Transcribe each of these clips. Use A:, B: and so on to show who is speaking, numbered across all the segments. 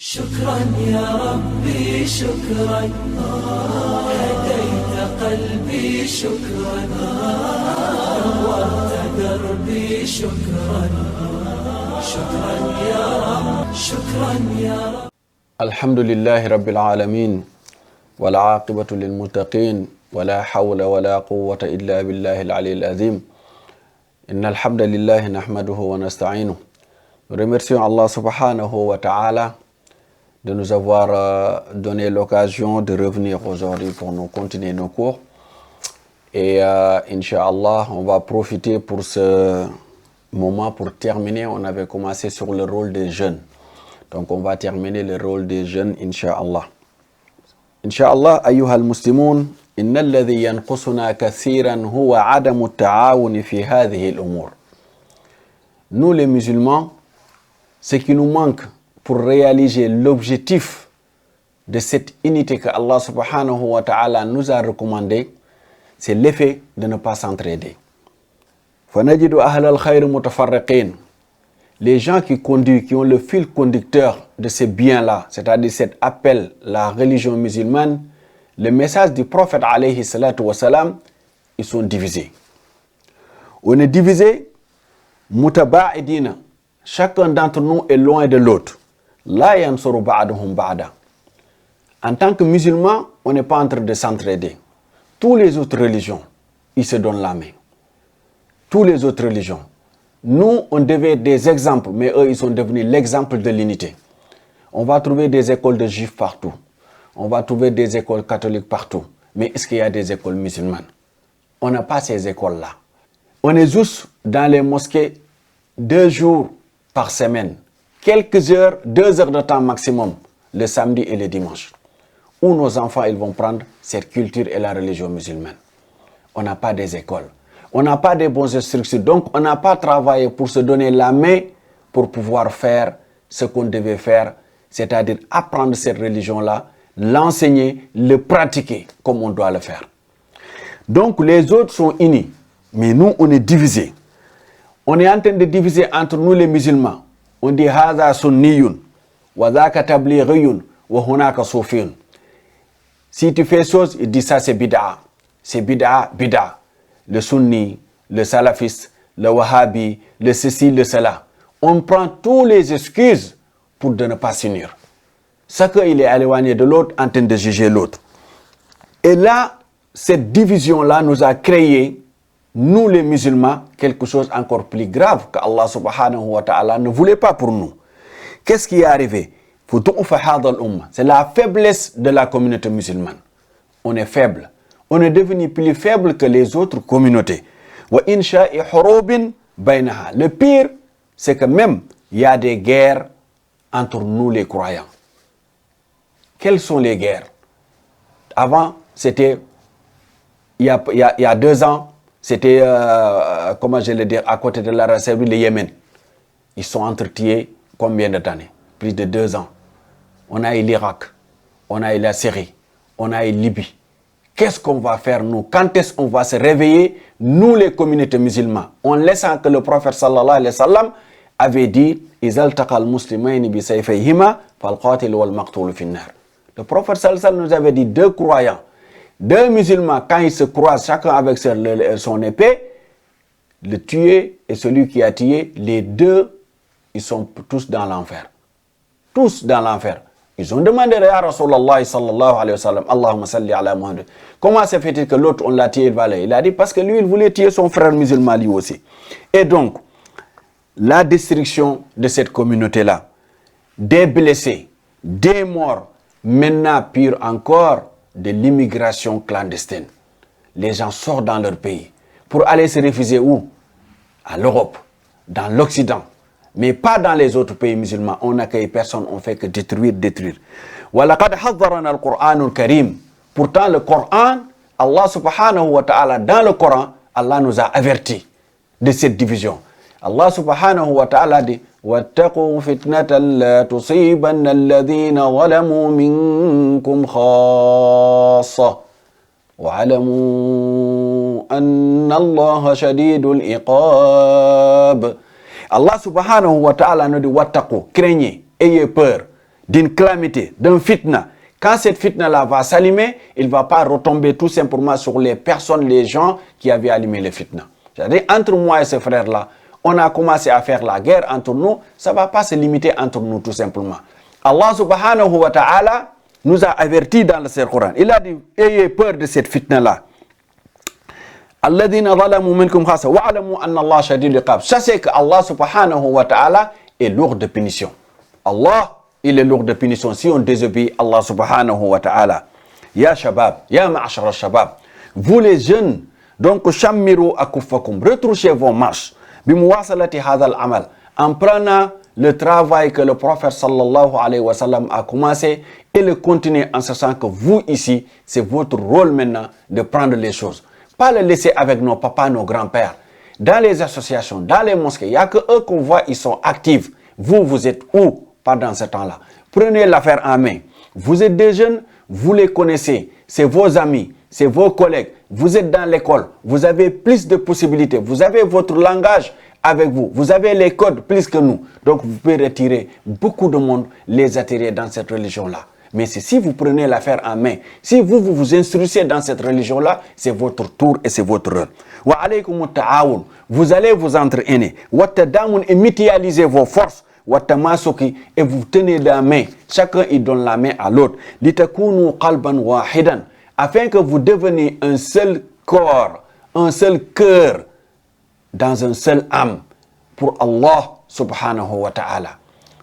A: شكرا يا ربي شكرا هديت قلبي شكرا نورت دربي شكرا شكرا يا رب شكرا يا رب.
B: الحمد لله رب العالمين والعاقبة للمتقين ولا حول ولا قوة إلا بالله العلي العظيم. إن الحمد لله نحمده ونستعينه. Nous remercions Allah subhanahu wa ta'ala de nous avoir donné l'occasion de revenir aujourd'hui pour nous continuer nos cours. Et Inch'Allah, on va profiter pour ce moment pour terminer. On avait commencé sur le rôle des jeunes. Donc on va terminer le rôle des jeunes, Inch'Allah. Inch'Allah, أيها المسلمون, إن الذي ينقصنا كثيرا هو عدم التعاون في هذه الأمور. Nous les musulmans, ce qui nous manque pour réaliser l'objectif de cette unité que Allah subhanahu wa ta'ala nous a recommandé, c'est l'effet de ne pas s'entraider. فَنَجِدُ أَهْلَ الْخَيْرِ مُتَفَرِّقِينَ. Les gens qui conduisent, qui ont le fil conducteur de ces biens-là, c'est-à-dire cet appel, la religion musulmane, le message du prophète alayhi salatu wa salam, ils sont divisés. On est divisé, mutaba'idina. Chacun d'entre nous est loin de l'autre. La yansuru ba'duhum ba'da. En tant que musulmans, on n'est pas en train de s'entraider. Tous les autres religions, ils se donnent la main. Tous les autres religions. Nous, on devait être des exemples, mais eux, ils sont devenus l'exemple de l'unité. On va trouver des écoles de juifs partout. On va trouver des écoles catholiques partout. Mais est-ce qu'il y a des écoles musulmanes? On n'a pas ces écoles-là. On est juste dans les mosquées 2 jours par semaine. Quelques heures, 2 heures de temps maximum, le samedi et le dimanche. Où nos enfants, ils vont prendre cette culture et la religion musulmane. On n'a pas des écoles. On n'a pas de bonnes instructions. Donc, on n'a pas travaillé pour se donner la main pour pouvoir faire ce qu'on devait faire, c'est-à-dire apprendre cette religion-là, l'enseigner, le pratiquer comme on doit le faire. Donc, les autres sont unis, mais nous, on est divisés. On est en train de diviser entre nous les musulmans. On dit « Haza sunniyun, wa dhaka tablighiyun, wa hunaka soufiyun ». Si tu fais chose, il dit ça c'est bid'a. C'est bid'a, bid'a. Le sunni, le salafiste, le wahhabi, le ceci, le cela. On prend toutes les excuses pour ne pas s'unir. Chacun il est éloigné de l'autre en train de juger l'autre. Et là, cette division-là nous a créé, nous les musulmans, quelque chose encore plus grave que Allah subhanahu wa ta'ala ne voulait pas pour nous. Qu'est-ce qui est arrivé? C'est la faiblesse de la communauté musulmane. On est faible. On est devenu plus faible que les autres communautés. Le pire, c'est que même il y a des guerres entre nous les croyants. Quelles sont les guerres? Avant, c'était, il y a 2 ans, c'était, comment je vais dire, à côté de l'Arabie Saoudite, le Yémen. Ils sont entretués combien d'années? Plus de 2 ans. On a eu l'Irak, on a eu la Syrie, on a eu Libye. Qu'est-ce qu'on va faire nous? Quand est-ce qu'on va se réveiller, nous les communautés musulmanes, en laissant que le prophète sallallahu alayhi wa sallam avait dit Izal taqal muslimayni bi sayfayhima fal qatil wal maqtul fi nar. Le prophète sallallahu alayhi wa sallam nous avait dit 2 croyants, 2 musulmans, quand ils se croisent chacun avec son épée, le tué et celui qui a tué, les 2, ils sont tous dans l'enfer. Tous dans l'enfer. Ils ont demandé à Rasulallah sallallahu alayhi wa sallam, Allahumma salli ala Muhammad. Comment se fait-il que l'autre, on l'a tué, il a dit parce que lui, il voulait tuer son frère musulman lui aussi. Et donc, la destruction de cette communauté-là, des blessés, des morts, maintenant pire encore, de l'immigration clandestine. Les gens sortent dans leur pays pour aller se réfugier où? À l'Europe, dans l'Occident. Mais pas dans les autres pays musulmans. On n'accueille personne, on fait que détruire. وَلَقَدْ حَضَّرَنَا الْقُرْآنُ الْكَرِيمُ. Pourtant, le Coran, Allah subhanahu wa ta'ala, dans le Coran, Allah nous a avertis de cette division. Allah subhanahu wa ta'ala dit وَاتَّقُوا فِتْنَةً لَا تُصِيبَنَّ الَّذِينَ ظَلَمُوا مِنكُمْ خَاصَّةً وَاعْلَمُوا أَنَّ اللَّهَ شَدِيدُ الْعِقَابِ. Allah subhanahu wa ta'ala nous dit wattaqu, craignez, ayez peur. d'une calamité, d'un fitna, quand cette fitna-là va s'allumer, il ne va pas retomber tout simplement sur les personnes, les gens qui avaient allumé le fitna. C'est-à-dire, entre moi et ce frère-là, on a commencé à faire la guerre entre nous, ça ne va pas se limiter entre nous tout simplement. Allah subhanahu wa ta'ala nous a avertis dans le Coran. Il a dit, ayez peur de cette fitna-là. Alladhina zalamu minkum khassa wa'lamu anna Allah shadidul iqab. Sachez que Allah subhanahu wa ta'ala est lourd de punition. Allah, il est lourd de punition si on désobéit Allah subhanahu wa ta'ala. Ya shabab, ya ma'ashara shabab. Vous les jeunes, donc shammiru akuffakum, retroussez vos marches. Bimuwasalati hadha al-amal. En prenant le travail que le prophète sallallahu alayhi wa sallam a commencé et le continuer en sachant que vous ici, c'est votre rôle maintenant de prendre les choses. Pas le laisser avec nos papas, nos grands-pères. Dans les associations, dans les mosquées, il n'y a que eux qu'on voit, ils sont actifs. Vous, vous êtes où pendant ce temps-là? Prenez l'affaire en main. Vous êtes des jeunes, vous les connaissez, c'est vos amis, c'est vos collègues. Vous êtes dans l'école, vous avez plus de possibilités, vous avez votre langage avec vous, vous avez les codes plus que nous. Donc vous pouvez retirer beaucoup de monde, les attirer dans cette religion-là. Mais c'est si vous prenez l'affaire en main, si vous vous instruisez dans cette religion-là, c'est votre tour et c'est votre rôle. Wa alaykum ta'awun, vous allez vous entraîner. Wa tadamun et mutualiser vos forces. Wa tamasuki et vous tenez la main. Chacun il donne la main à l'autre. Litakunu qalban wahidan, afin que vous deveniez un seul corps, un seul cœur, dans un seul âme pour Allah subhanahu wa ta'ala.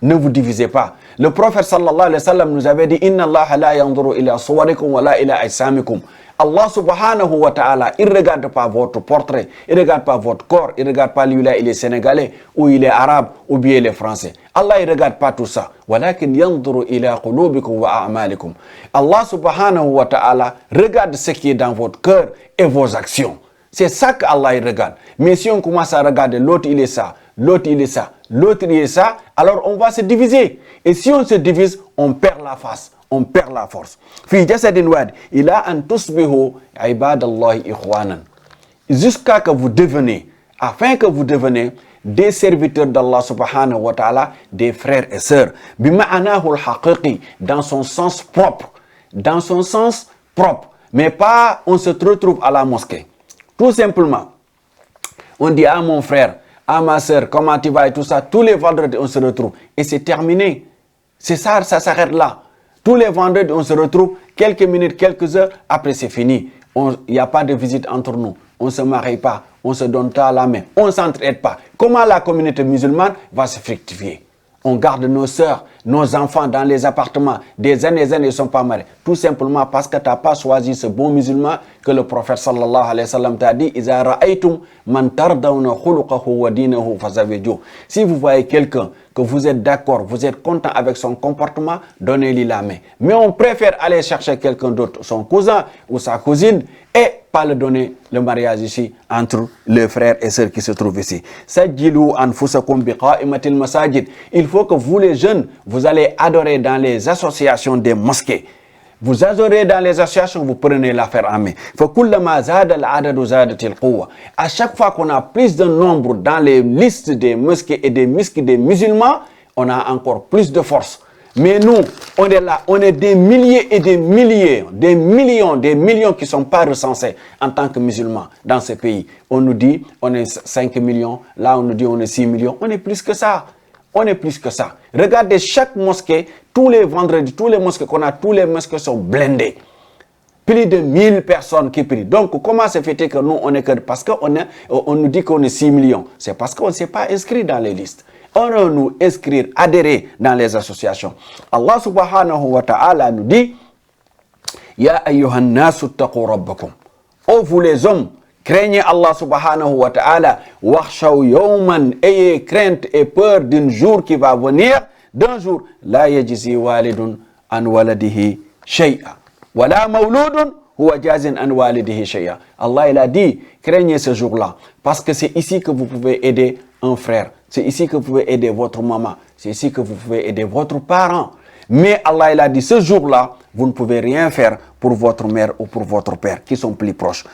B: Ne vous divisez pas. Le prophète sallallahu alayhi wa sallam nous avait dit Inna Allah la yanzuru ila suwarikum wa la ila ajsamikum. Allah subhanahu wa ta'ala, il ne regarde pas votre portrait, il ne regarde pas votre corps, il ne regarde pas lui là, il est sénégalais, ou il est arabe, ou bien il est français. Allah, il ne regarde pas tout ça. Walakin yanzuru ila qulubikum wa a'malikum. Allah subhanahu wa ta'ala regarde ce qui est dans votre cœur et vos actions. C'est ça qu'Allah il regarde. Mais si on commence à regarder l'autre il est ça, l'autre il est ça, l'autre il est ça, alors on va se diviser. Et si on se divise, on perd la face, on perd la force. Fi jasadin wad ila an tusbihu ibadallahi ikhwanan. Jusqu'à que vous deveniez, afin que vous deveniez des serviteurs d'Allah subhanahu wa ta'ala, des frères et sœurs. Bima'anahu al-haqiqi, dans son sens propre. Dans son sens propre. Mais pas on se retrouve à la mosquée. Tout simplement, on dit à mon frère, à ma soeur, comment tu vas et tout ça. Tous les vendredis, on se retrouve. Et c'est terminé. C'est ça, ça s'arrête là. Tous les vendredis, on se retrouve. Quelques minutes, quelques heures, après c'est fini. Il n'y a pas de visite entre nous. On ne se marie pas. On ne se donne pas la main. On ne s'entraide pas. Comment la communauté musulmane va se fructifier? On garde nos soeurs, nos enfants dans les appartements. Des années, ils ne sont pas mariés. Tout simplement parce que tu n'as pas choisi ce bon musulman que le prophète sallallahu alayhi wa sallam t'a dit Iza ra'aytum man tardawna khuluqahu wa dinahu fazawiju. Si vous voyez quelqu'un que vous êtes d'accord, vous êtes content avec son comportement, donnez-lui la main. Mais on préfère aller chercher quelqu'un d'autre, son cousin ou sa cousine, et pas le donner le mariage ici entre les frères et sœurs qui se trouvent ici. Sajjilu anfusakum biqa'imatil masajid. Il faut que vous les jeunes, vous allez adorer dans les associations des mosquées. Vous adorez dans les associations, vous prenez l'affaire en main. فَكُلَّمَا زَادَ الْعَدَدُ زَادَتِ الْقُوَّةِ. À chaque fois qu'on a plus de nombre dans les listes des mosquées et des mosquées des musulmans, on a encore plus de force. Mais nous, on est là, on est des milliers et des milliers, des millions qui ne sont pas recensés en tant que musulmans dans ce pays. On nous dit, on est 5 millions, là on nous dit on est 6 millions, on est plus que ça. On est plus que ça. Regardez chaque mosquée, tous les vendredis, tous les mosquées qu'on a, tous les mosquées sont blindées. Plus de 1000 personnes qui prient. Donc, comment se fait-il que nous, on est que... Parce qu'on nous dit qu'on est 6 millions. C'est parce qu'on ne s'est pas inscrit dans les listes. On va nous inscrire, adhérer dans les associations. Allah subhanahu wa ta'ala nous dit Ya ayyuhan nasu taqu rabbakum. Oh, vous les hommes, craignez Allah subhanahu wa ta'ala. Wakhshaw yawman, ayez crainte et peur d'un jour qui va venir. D'un jour, la yajzi walidun an waladihi shay'a. Wala mawludun huwa jazin an walidihi shay'a. Allah il a dit, craignez ce jour-là. Parce que c'est ici que vous pouvez aider un frère. C'est ici que vous pouvez aider votre maman. C'est ici que vous pouvez aider votre parent. Mais Allah il a dit, ce jour-là, vous ne pouvez rien faire pour votre mère ou pour votre père qui sont plus proches.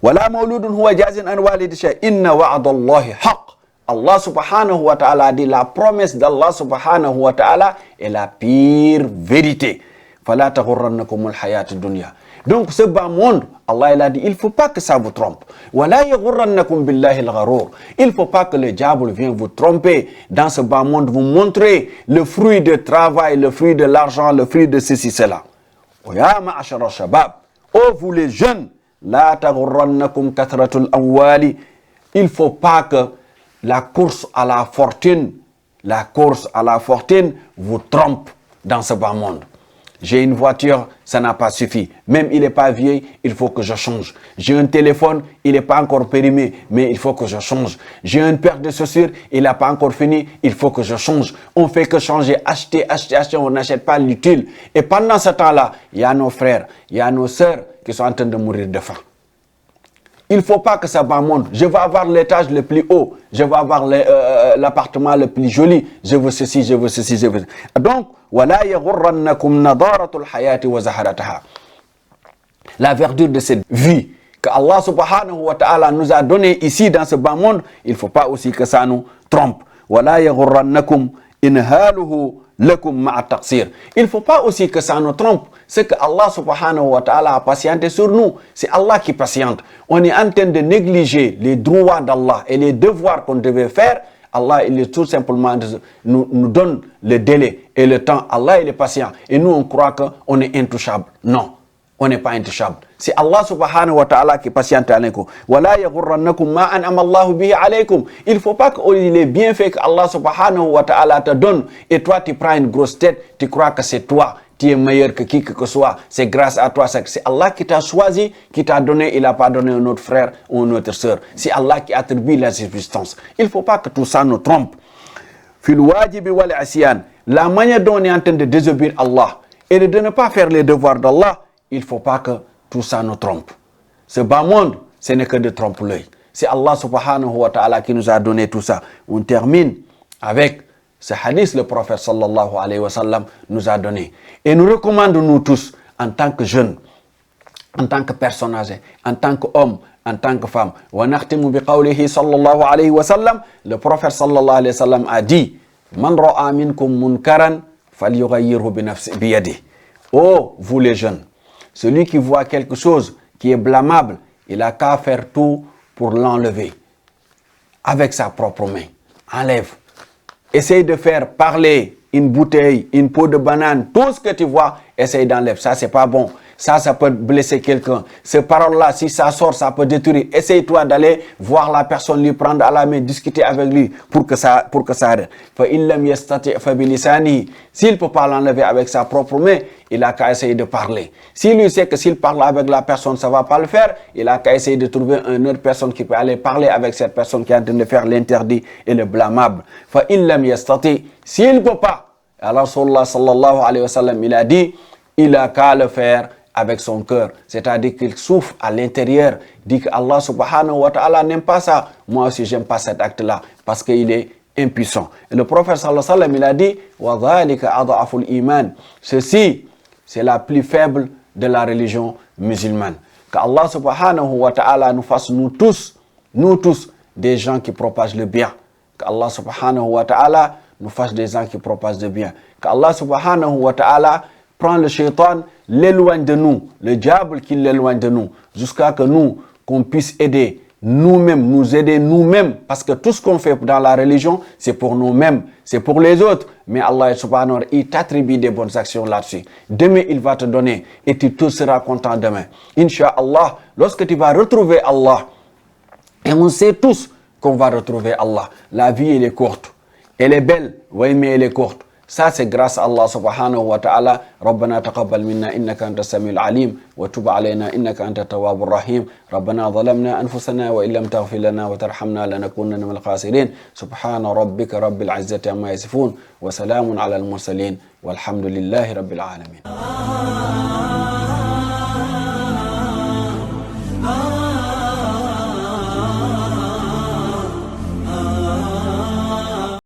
B: Wala mawludun huwa jazin an walidihi shay'a. Inna wa'dallahi haqq. Allah subhanahu wa ta'ala dit la promesse d'Allah subhanahu wa ta'ala est la pire vérité. Fala taghurrannakumul hayatid dunya. Donc ce bas monde, Allah il a dit, il ne faut pas que ça vous trompe. Wala yaghurrannakum billahi al-gharur. Il ne faut pas que le diable vienne vous tromper dans ce bas monde, vous montrer le fruit de travail, le fruit de l'argent, le fruit de ceci, cela. Ya ma'ashara shabab, oh vous les jeunes, la taghurrannakum kathratul amwali. Il ne faut pas que la course à la fortune vous trompe dans ce bas monde. J'ai une voiture, ça n'a pas suffi. Même il n'est pas vieil, il faut que je change. J'ai un téléphone, il n'est pas encore périmé, mais il faut que je change. J'ai une paire de chaussures, il n'a pas encore fini, il faut que je change. On fait que changer, acheter, on n'achète pas l'utile. Et pendant ce temps-là, il y a nos frères, il y a nos sœurs qui sont en train de mourir de faim. Il ne faut pas que ça bas monde. Je veux avoir l'étage le plus haut. Je veux avoir l'appartement le plus joli. Je veux ceci, je veux ceci, je veux... Donc, وَلَا يَغُرَّنَّكُمْ نَضَارَةُ الْحَيَاةِ وَزَهَرَتَهَا. La verdure de cette vie que Allah subhanahu wa ta'ala nous a donné ici dans ce bas monde, il ne faut pas aussi que ça nous trompe. وَلَا يَغُرَّنَّكُمْ إِنْهَالُهُ لَكُمْ مَعَ التَّقْصِيرِ. Il ne faut pas aussi que ça nous trompe. C'est que Allah subhanahu wa ta'ala a patienté sur nous. C'est Allah qui patiente. On est en train de négliger les droits d'Allah et les devoirs qu'on devait faire. Allah, il est tout simplement nous donne le délai et le temps. Allah, il est patient. Et nous, on croit qu'on est intouchable. Non, on n'est pas intouchable. C'est Allah subhanahu wa ta'ala qui patiente avec nous. وَلَا يَغُرَّنَّكُمْ مَا أَنْعَمَ اللَّهُ بِهِ عَلَيْكُمْ. Il ne faut pas que les bienfaits que Allah subhanahu wa ta'ala te donne et toi, tu prends une grosse tête, tu crois que c'est toi. Tu es meilleur que qui que ce soit. C'est grâce à toi. C'est Allah qui t'a choisi, qui t'a donné. Il n'a pas donné un autre frère ou une autre sœur. C'est Allah qui attribue la subsistance. Il ne faut pas que tout ça nous trompe. Fil wajibi wal asyan. La manière dont on est en train de désobéir Allah et de ne pas faire les devoirs d'Allah, il ne faut pas que tout ça nous trompe. Ce bas monde, ce n'est que de trompe-l'œil. C'est Allah subhanahu wa ta'ala qui nous a donné tout ça. On termine avec ce hadith, le prophète sallallahu alayhi wa sallam nous a donné. Et nous recommandons nous tous, en tant que jeunes, en tant que personnes âgées, en tant qu'hommes, en tant que femmes. وَنَخْتِمُ بِقَوْلِهِ sallallahu alayhi wa sallam. Le prophète sallallahu alayhi wa sallam a dit, مَنْ رَأَى مِنْكُمْ مُنْكَرًا فَلْيُغَيِّرْهُ بِيَدِهِ. Oh, vous les jeunes, celui qui voit quelque chose qui est blâmable, il a qu'à faire tout pour l'enlever. Avec sa propre main. Enlève. Essaye de faire parler une bouteille, une peau de banane, tout ce que tu vois, essaye d'enlever. Ça, c'est pas bon. Ça peut blesser quelqu'un. Ces paroles-là, si ça sort, ça peut détruire. Essaye-toi d'aller voir la personne, lui prendre à la main, discuter avec lui pour que ça arrête. S'il ne peut pas l'enlever avec sa propre main, il a qu'à essayer de parler. S'il lui sait que s'il parle avec la personne, ça ne va pas le faire, il a qu'à essayer de trouver une autre personne qui peut aller parler avec cette personne qui est en train de faire l'interdit et le blâmable. S'il ne peut pas, alors Rasulullah sallallahu alayhi wa sallam, il a dit, il a qu'à le faire avec son cœur, c'est-à-dire qu'il souffre à l'intérieur, dit que Allah subhanahu wa ta'ala n'aime pas ça. Moi aussi, j'aime pas cet acte-là, parce qu'il est impuissant. Et le prophète sallallahu alayhi wa sallam, il a dit, وَذَلِكَ أَضْعَفُ الْإِيمَانِ. Ceci, c'est la plus faible de la religion musulmane. Qu'Allah subhanahu wa ta'ala nous fasse nous tous, des gens qui propagent le bien. Qu'Allah subhanahu wa ta'ala nous fasse des gens qui propagent le bien. Qu'Allah subhanahu wa ta'ala prend le shaitan, l'éloigne de nous, le diable qui l'éloigne de nous, jusqu'à que nous, qu'on puisse aider nous-mêmes, nous aider nous-mêmes, parce que tout ce qu'on fait dans la religion, c'est pour nous-mêmes, c'est pour les autres, mais Allah subhanahu wa ta'ala, il t'attribue des bonnes actions là-dessus. Demain, il va te donner, et tu tout seras content demain. Inch'Allah, lorsque tu vas retrouver Allah, et on sait tous qu'on va retrouver Allah, la vie, elle est courte, elle est belle, oui, mais elle est courte. Ça, c'est grâce à Allah subhanahu wa ta'ala. Rabbana taqabbal minna innaka anta samiul alim wa tub alayna innaka anta tawwabur rahim. Rabbana zalamna anfusana wa illam taghfir lana wa tarhamna lanakunanna minal khasirin. Subhana rabbika rabbil izzati amma yasifun wa salamun ala al mursalin walhamdulillahi rabbil alamin.